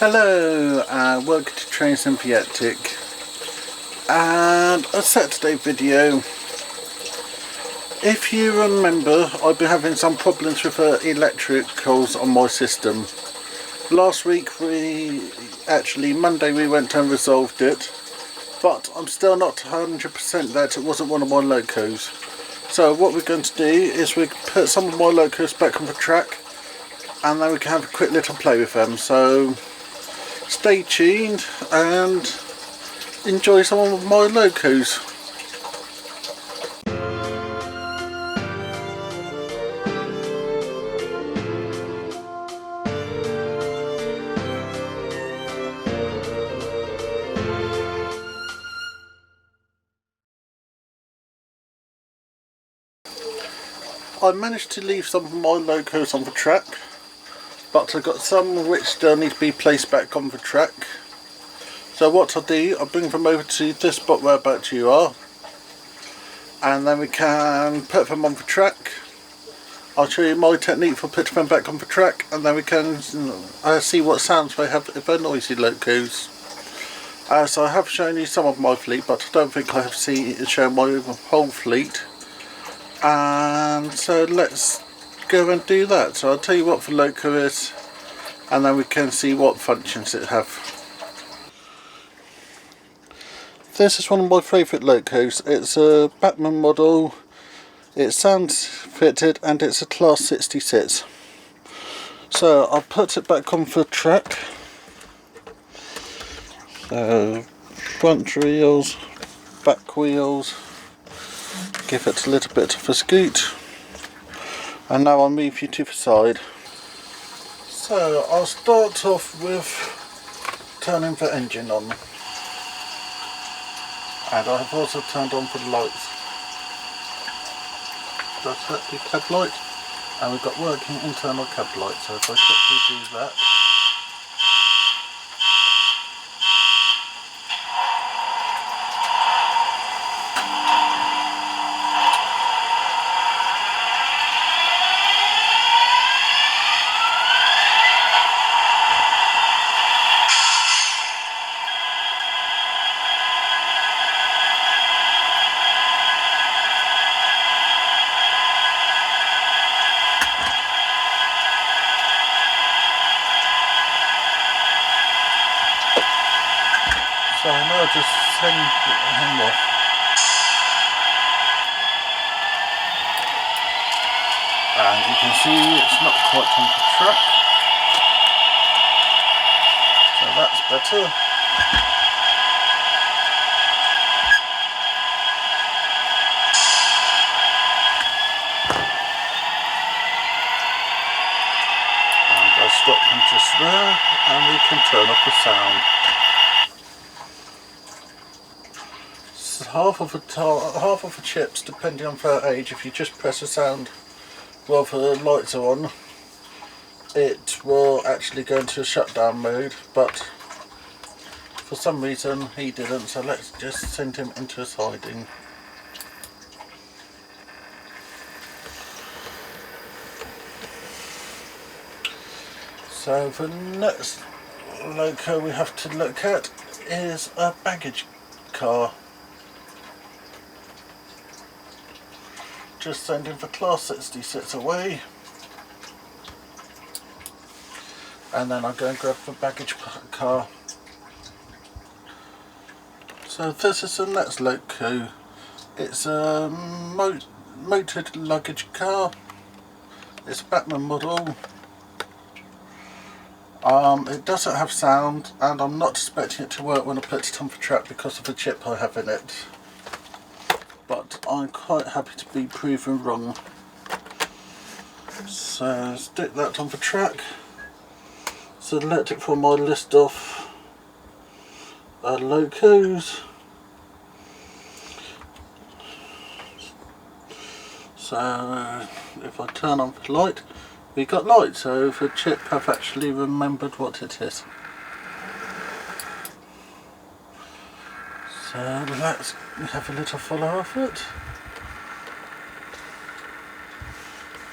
Hello and welcome to Train Sympietic and a Saturday video. If you remember, I've been having some problems with electricals on my system. Last week Monday we went and resolved it, but I'm still not 100% that it wasn't one of my locos. So what we're going to do is we put some of my locos back on the track and then we can have a quick little play with them. So stay tuned and enjoy some of my locos. I managed to leave some of my locos on the track, but I've got some which still need to be placed back on the track. So what I'll do, I'll bring them over to this spot where about you are, and then we can put them on the track. I'll show you my technique for putting them back on the track, and then we can see what sounds they have if they're noisy locos. So I have shown you some of my fleet, but I don't think I have shown my whole fleet. And so let's go and do that. So I'll tell you what the loco is, and then we can see what functions it have. This is one of my favourite locos. It's a Bachmann model, it's sound fitted, and it's a Class 66. So I'll put it back on the track. So front wheels, back wheels, give it a little bit of a scoot, and now I'll move you to the side. So I'll start off with turning the engine on, and I have also turned on the lights. That's the cab light, and we've got working internal cab light. So if I quickly do that, so now just send him off. And you can see it's not quite on the track. So that's better. And I'll stop him just there, and we can turn off the sound. Half of the chips, depending on their age, if you just press the sound while the lights are on, it will actually go into a shutdown mode, but for some reason he didn't, so let's just send him into his hiding. So the next loco we have to look at is a baggage car. Just sending the Class 66 away, and then I'll go and grab the baggage car. So this is the next loco. It's a motored luggage car. It's a Bachmann model. It doesn't have sound, and I'm not expecting it to work when I put it on the track because of the chip I have in it. But I'm quite happy to be proven wrong. So stick that on the track, select it from my list of locos. So if I turn on the light, we got light, so the chip have actually remembered what it is. So let's have a little follow of it.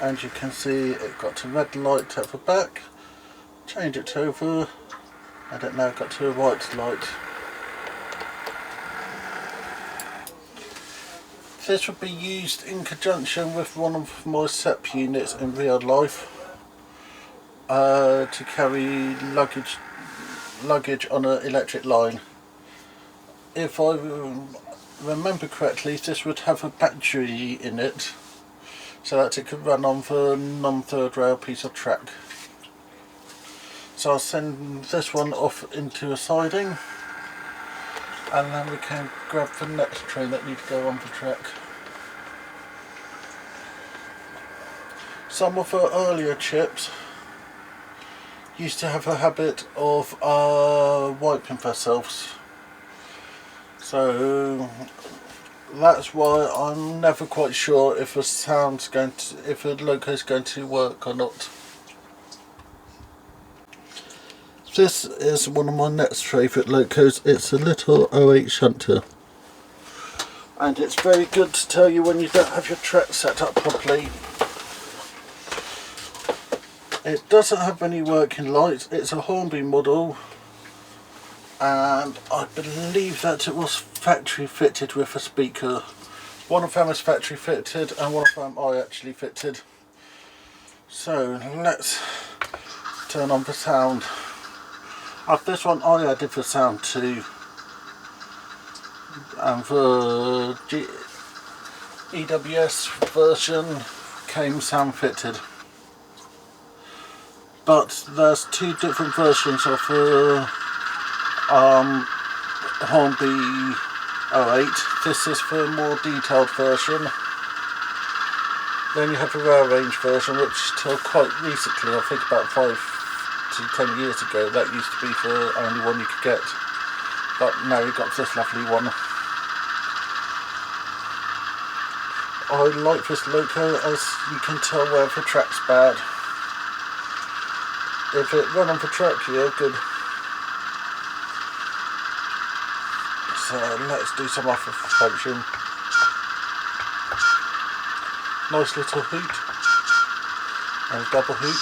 and you can see it got a red light at the back. Change it over and it now got to a white light. This would be used in conjunction with one of my SEP units in real life to carry luggage on an electric line. If I remember correctly, this would have a battery in it so that it could run on the non-third rail piece of track. So I'll send this one off into a siding, and then we can grab the next train that needs to go on the track. Some of the earlier chips used to have a habit of wiping themselves, so that's why I'm never quite sure if if the loco is going to work or not. This is one of my next favourite locos. It's a little 08 shunter, and it's very good to tell you when you don't have your track set up properly. It doesn't have any working lights. It's a Hornby model, and I believe that it was factory fitted with a speaker. One of them is factory fitted and one of them I actually fitted. So let's turn on the sound. This one I added the sound to, and the EWS version came sound fitted. But there's two different versions of the Hornby 08. This is the more detailed version. Then you have the rail range version, which till quite recently, I think about 5 to 10 years ago, that used to be the only one you could get. But now you've got this lovely one. I like this loco, as you can tell where the track's bad. If it run on the track, you're good. So let's do some off of function. Nice little hoot, and a double hoot.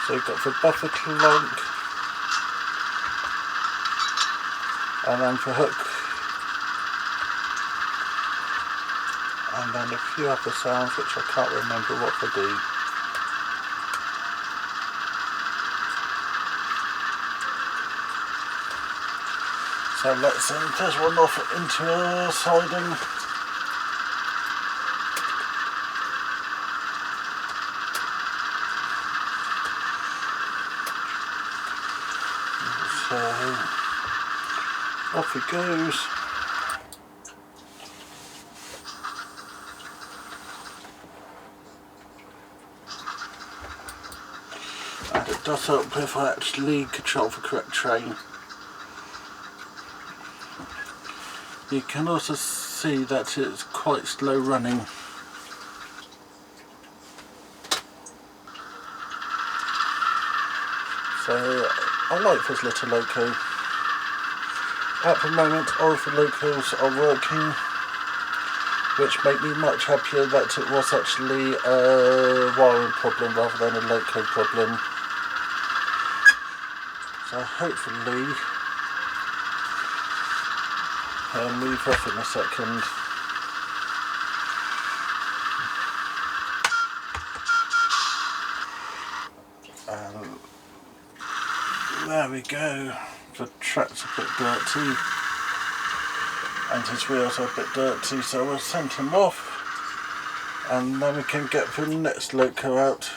So you've got the buffer clunk, and then the hook, and then a few other sounds which I can't remember what they do. So let's send this one off into a siding. So off it goes. And it does help if I actually control the correct train. You can also see that it's quite slow running. So I like this little loco. At the moment all of the locos are working, which make me much happier that it was actually a wiring problem rather than a loco problem. So hopefully I'll move off in a second. And there we go. The track's a bit dirty and his wheels are a bit dirty, so we'll send him off and then we can get the next loco out.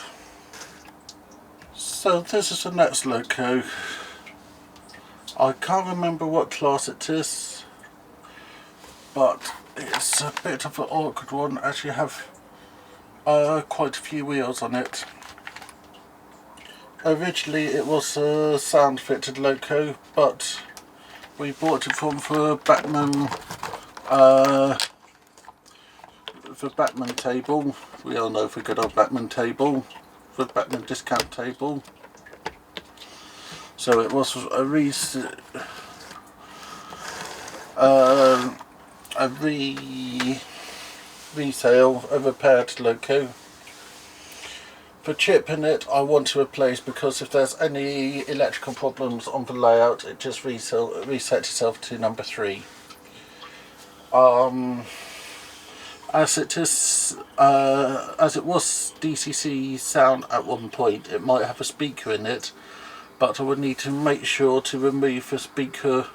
So this is the next loco. I can't remember what class it is, but it's a bit of an awkward one as you have quite a few wheels on it. Originally it was a sound fitted loco, but we bought it from the Bachmann table. We all know the good old Bachmann table, the Bachmann discount table. So it was a resale, a repaired loco. For chipping it, I want to replace, because if there's any electrical problems on the layout, it just resets itself to number 3. As it was DCC sound at one point, it might have a speaker in it, but I would need to make sure to remove the speaker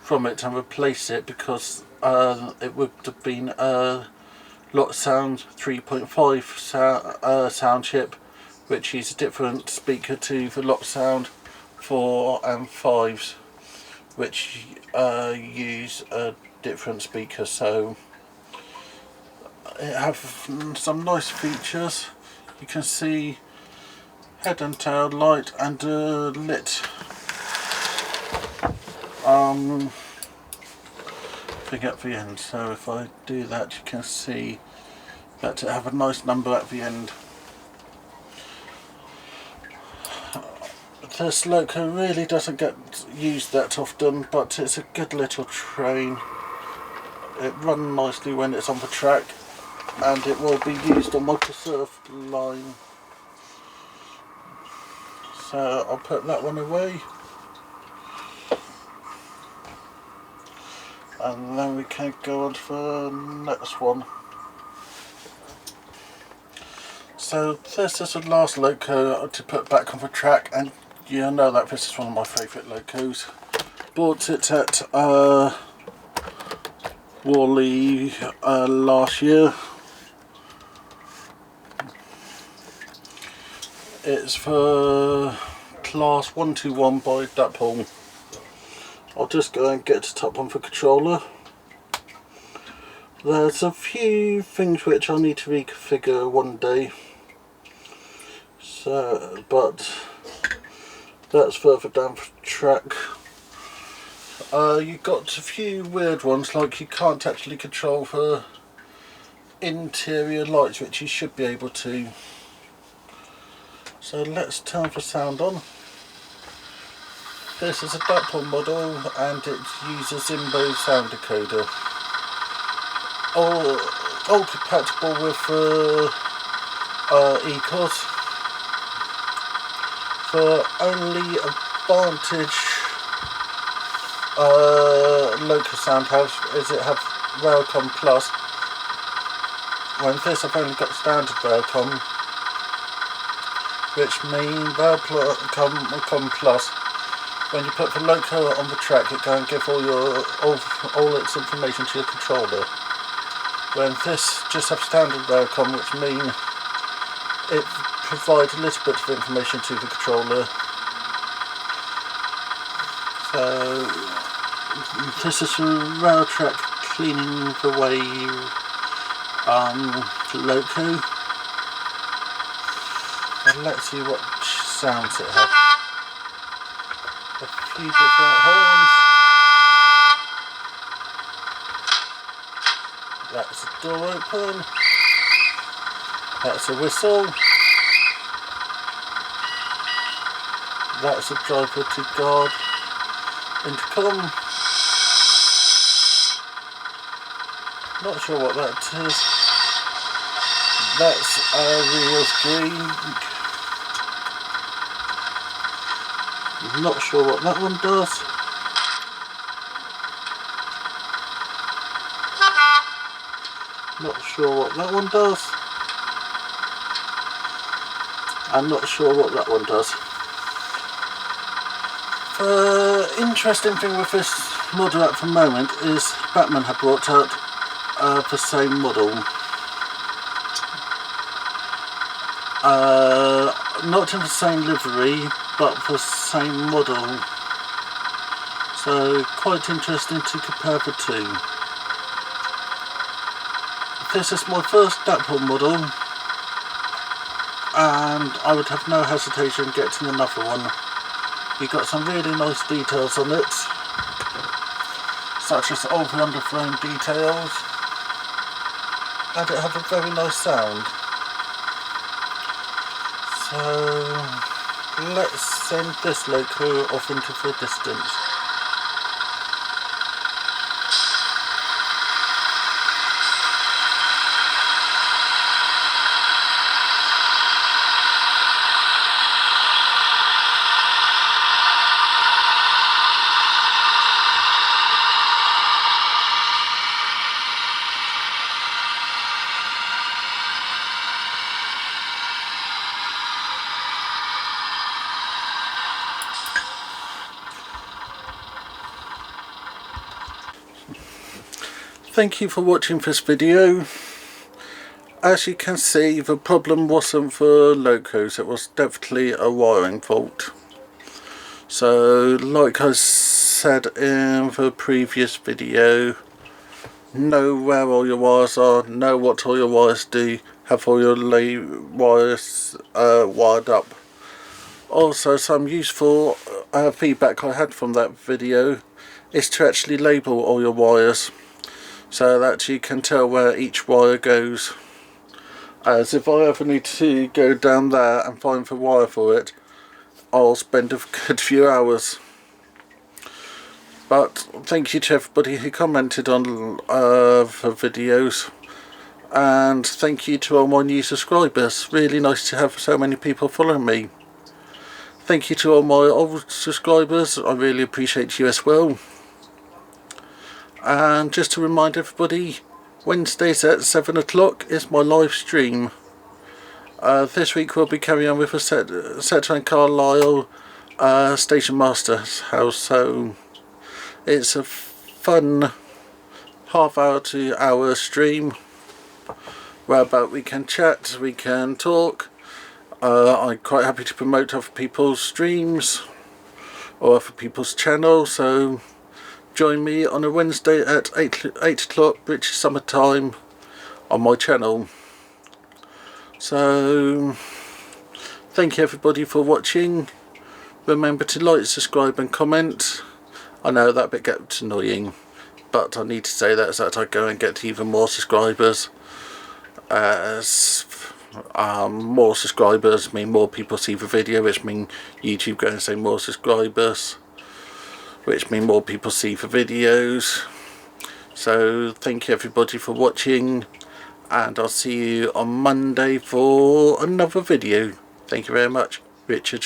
from it and replace it, because it would have been a Lot Sound 3.5 sound chip, which is a different speaker to the Lot Sound 4 and 5s, which use a different speaker. So it have some nice features. You can see head and tail light and lit thing at the end. So if I do that, you can see that it have a nice number at the end. This loco really doesn't get used that often, but it's a good little train. It runs nicely when it's on the track, and it will be used on my preserved line. So I'll put that one away, and then we can go on to the next one. So this is the last loco to put back on the track, and you know that this is one of my favourite locos. Bought it at Worley last year. It's for Class 121 by Dapol. I'll just go and get it up on the controller. There's a few things which I need to reconfigure one day, so but that's further down the track. You got a few weird ones, like you can't actually control the interior lights, which you should be able to. So let's turn the sound on. This is a Dapol model, and it uses Zimbo sound decoder. All compatible with locos. The only advantage loco sound has is it have Railcom Plus. When this I've only got standard Railcom, which means Railcom Plus, when you put the loco on the track, it can give all its information to your controller. When this just have standard Railcom, which means it provides a little bit of information to the controller. So this is a rail track cleaning the way loco. And let's see what sounds it has. A few different horns. That's a door open. That's a whistle. That's a driver to guard intercom. Not sure what that is. That's a real screen. Not sure what that one does. Not sure what that one does. I'm not sure what that one does. The interesting thing with this model at the moment is Bachmann have brought out the same model. Not in the same livery, but the same model. So quite interesting to compare the two. This is my first Dapol model, and I would have no hesitation getting another one. You've got some really nice details on it, such as all the underframe details, and it has a very nice sound. So let's send this loco off into the distance. Thank you for watching this video. As you can see, the problem wasn't for locos, it was definitely a wiring fault. So like I said in the previous video, know where all your wires are, know what all your wires do, have all your wires wired up. Also, some useful feedback I had from that video is to actually label all your wires so that you can tell where each wire goes. As if I ever need to go down there and find the wire for it, I'll spend a good few hours. But thank you to everybody who commented on the videos, and thank you to all my new subscribers. Really nice to have so many people following me. Thank you to all my old subscribers, I really appreciate you as well. And just to remind everybody, Wednesdays at 7 o'clock is my live stream. This week we'll be carrying on with a Sector and Carlisle Station Master's house, so it's a fun half-hour to hour stream whereby we can chat, we can talk. I'm quite happy to promote other people's streams or other people's channels, so join me on a Wednesday at 8 o'clock British Summer Time on my channel. So thank you everybody for watching. Remember to like, subscribe and comment. I know that bit gets annoying, but I need to say that so that I go and get even more subscribers. As more subscribers mean more people see the video, which mean YouTube go and say more subscribers, which mean more people see the videos. So thank you everybody for watching, and I'll see you on Monday for another video. Thank you very much. Richard.